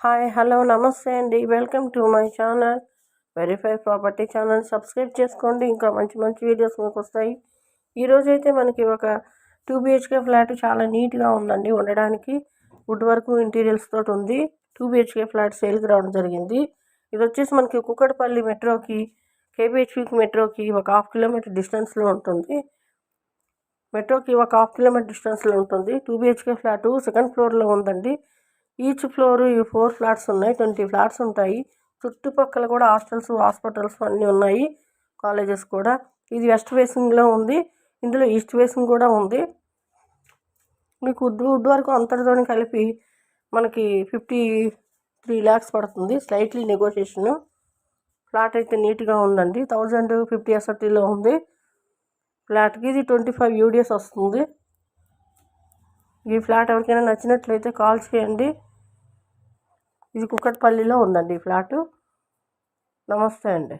Hi hello నమస్తే అండి. Welcome to my channel verify property channel. Subscribe చేసుకోండి, ఇంకా మంచి మంచి వీడియోస్ మీకు వస్తాయి. ఈరోజైతే మనకి ఒక 2 BHK ఫ్లాట్ చాలా నీట్గా ఉందండి. ఉండడానికి వుడ్ వర్క్ ఇంటీరియల్స్ తోటి ఉంది. 2 BHK ఫ్లాట్ సేల్కి రావడం జరిగింది. ఇది వచ్చేసి మనకి కుక్కడపల్లి మెట్రోకి KBHP మెట్రోకి ఒక 1/2 కిలోమీటర్ డిస్టెన్స్లో ఉంటుంది. మెట్రోకి ఒక 1/2 కిలోమీటర్ డిస్టెన్స్లో ఉంటుంది. 2 BHK ఫ్లాట్ సెకండ్ ఫ్లోర్లో ఉందండి. ఈచ్ ఫ్లోర్ ఈ 4 ఫ్లాట్స్ ఉన్నాయి. 20 ఫ్లాట్స్ ఉంటాయి. చుట్టుపక్కల కూడా హాస్పిటల్స్ అన్నీ ఉన్నాయి, కాలేజెస్ కూడా. ఇది వెస్ట్ ఫేసింగ్లో ఉంది. ఇందులో ఈస్ట్ ఫేసింగ్ కూడా ఉంది. మీకు వుడ్ వరకు అంతటితో కలిపి మనకి 53 lakhs పడుతుంది. Slightly negotiation. ఫ్లాట్ అయితే నీట్గా ఉందండి. 1050 SRTలో ఉంది. ఫ్లాట్కి ఇది 25 UDS వస్తుంది. ఈ ఫ్లాట్ ఎవరికైనా నచ్చినట్లయితే కాల్ చేయండి. ఇది కుక్కట్పల్లిలో ఉందండి ఈ ఫ్లాటు. నమస్తే అండి.